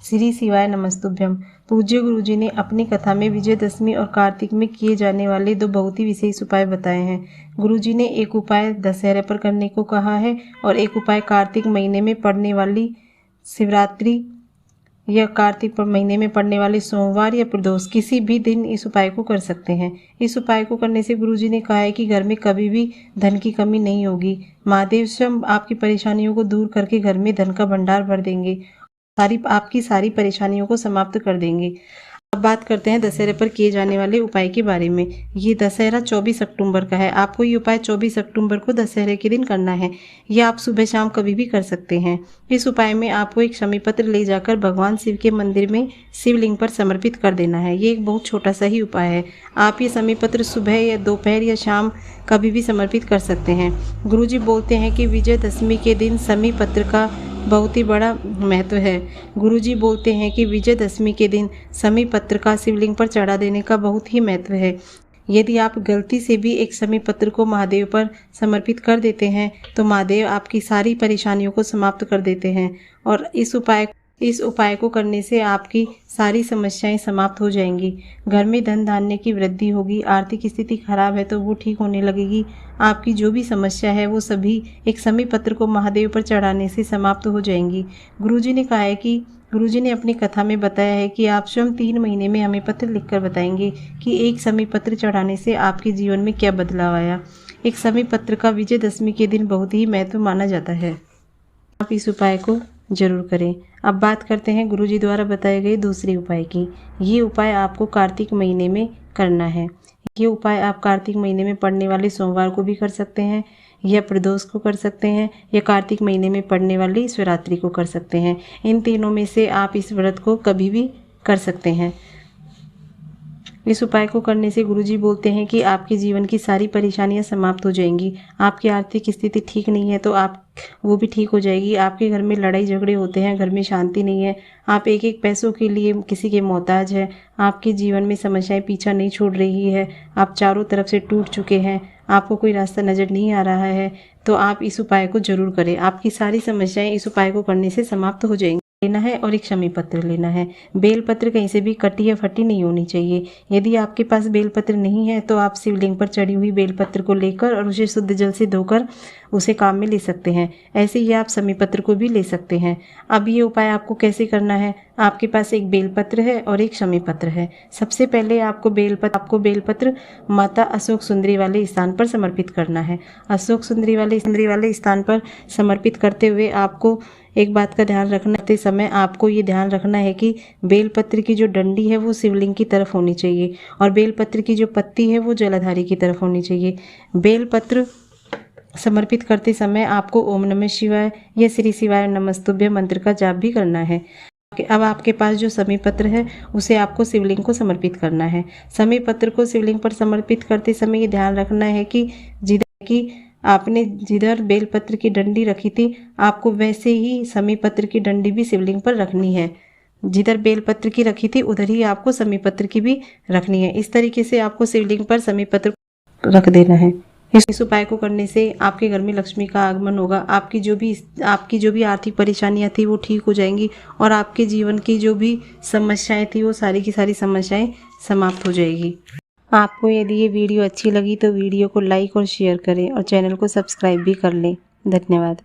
श्री शिवाय नमस्तुभ्यम। पूज्य गुरुजी ने अपनी कथा में विजयदशमी और कार्तिक में किए जाने वाले दो बहुत ही विशेष उपाय बताए हैं। गुरुजी ने एक उपाय दशहरे पर करने को कहा है और एक उपाय कार्तिक महीने में पड़ने वाली शिवरात्रि या कार्तिक महीने में पड़ने वाले सोमवार या प्रदोष किसी भी दिन इस उपाय को कर सकते हैं। इस उपाय को करने से गुरुजी ने कहा है कि घर में कभी भी धन की कमी नहीं होगी। महादेव स्वयं आपकी परेशानियों को दूर करके घर में धन का भंडार भर देंगे, आपकी सारी परेशानियों को समाप्त कर देंगे। अब बात करते हैं दशहरे पर किए जाने वाले उपाय के बारे में। ये दशहरा 24 अक्टूबर का है। आपको ये उपाय 24 अक्टूबर को दशहरे के दिन करना है। ये आप सुबह शाम कभी भी कर सकते हैं। इस उपाय में आपको एक शमी पत्र ले जाकर भगवान शिव के मंदिर में शिवलिंग पर समर्पित कर देना है। ये एक बहुत छोटा सा ही उपाय है। आप ये शमी पत्र सुबह या दोपहर या शाम कभी भी समर्पित कर सकते हैं। गुरुजी बोलते हैं कि विजयदशमी के दिन शमी पत्र का बहुत ही बड़ा महत्व है। गुरुजी बोलते हैं कि विजयदशमी के दिन शमी पत्र का शिवलिंग पर चढ़ा देने का बहुत ही महत्व है। यदि आप गलती से भी एक शमी पत्र को महादेव पर समर्पित कर देते हैं तो महादेव आपकी सारी परेशानियों को समाप्त कर देते हैं और इस उपाय को करने से आपकी सारी समस्याएं समाप्त हो जाएंगी। घर में धन धान्य की वृद्धि होगी। आर्थिक स्थिति खराब है तो वो ठीक होने लगेगी। आपकी जो भी समस्या है वो सभी एक शमी पत्र को महादेव पर चढ़ाने से समाप्त हो जाएंगी। गुरुजी ने कहा है कि गुरुजी ने अपनी कथा में बताया है कि आप स्वयं 3 महीने में हमें पत्र लिखकर बताएंगे कि एक शमी पत्र चढ़ाने से आपके जीवन में क्या बदलाव आया। एक शमी पत्र का विजयदशमी के दिन बहुत ही महत्व माना जाता है। आप इस उपाय को जरूर करें। अब बात करते हैं गुरुजी द्वारा बताए गए दूसरे उपाय की। ये उपाय आपको कार्तिक महीने में करना है। ये उपाय आप कार्तिक महीने में पड़ने वाले सोमवार को भी कर सकते हैं या प्रदोष को कर सकते हैं या कार्तिक महीने में पड़ने वाली शिवरात्रि को कर सकते हैं। इन तीनों में से आप इस व्रत को कभी भी कर सकते हैं। इस उपाय को करने से गुरुजी बोलते हैं कि आपके जीवन की सारी परेशानियां समाप्त हो जाएंगी। आपकी आर्थिक स्थिति ठीक नहीं है तो वो भी ठीक हो जाएगी। आपके घर में लड़ाई झगड़े होते हैं, घर में शांति नहीं है, आप एक एक पैसों के लिए किसी के मोहताज हैं, आपके जीवन में समस्याएं पीछा नहीं छोड़ रही है, आप चारों तरफ से टूट चुके हैं, आपको कोई रास्ता नज़र नहीं आ रहा है, तो आप इस उपाय को जरूर करें। आपकी सारी समस्याएं इस उपाय को करने से समाप्त हो जाएंगी। लेना है और एक शमी पत्र लेना है। बेलपत्र कहीं से भी कटी या फटी नहीं होनी चाहिए। यदि आपके पास बेलपत्र नहीं है तो आप शिवलिंग पर चढ़ी हुई बेलपत्र को लेकर और उसे शुद्ध जल से धोकर उसे काम में ले सकते हैं। ऐसे ही आप शमी पत्र को भी ले सकते हैं। अब ये उपाय आपको कैसे करना है। आपके पास एक बेलपत्र है और एक शमी पत्र है। सबसे पहले आपको बेलपत्र माता अशोक सुंदरी वाले स्थान पर समर्पित करना है। अशोक सुंदरी वाले स्थान पर समर्पित करते हुए आपको एक बात का ध्यान रखते समय आपको ये ध्यान रखना है कि बेलपत्र की जो डंडी है वो शिवलिंग की तरफ होनी चाहिए और बेलपत्र की जो पत्ती है वो जलाधारी की तरफ होनी चाहिए। बेलपत्र समर्पित करते समय आपको ओम नमः शिवाय या श्री शिवाय नमस्तुभ्यम मंत्र का जाप भी करना है। अब आपके पास जो शमी पत्र है उसे आपको शिवलिंग को समर्पित करना है। शमी पत्र को शिवलिंग पर समर्पित करते समय ये ध्यान रखना है कि आपने जिधर बेलपत्र की डंडी रखी थी आपको वैसे ही शमी पत्र की डंडी भी शिवलिंग पर रखनी है। जिधर बेलपत्र की रखी थी उधर ही आपको शमी पत्र की भी रखनी है। इस तरीके से आपको शिवलिंग पर शमी पत्र रख देना है। इस उपाय को करने से आपके घर में लक्ष्मी का आगमन होगा। आपकी जो भी आर्थिक परेशानियां थी वो ठीक हो जाएंगी और आपके जीवन की जो भी समस्याएं थी वो सारी की सारी समस्याएं समाप्त हो जाएगी। आपको यदि ये वीडियो अच्छी लगी तो वीडियो को लाइक और शेयर करें और चैनल को सब्सक्राइब भी कर लें। धन्यवाद।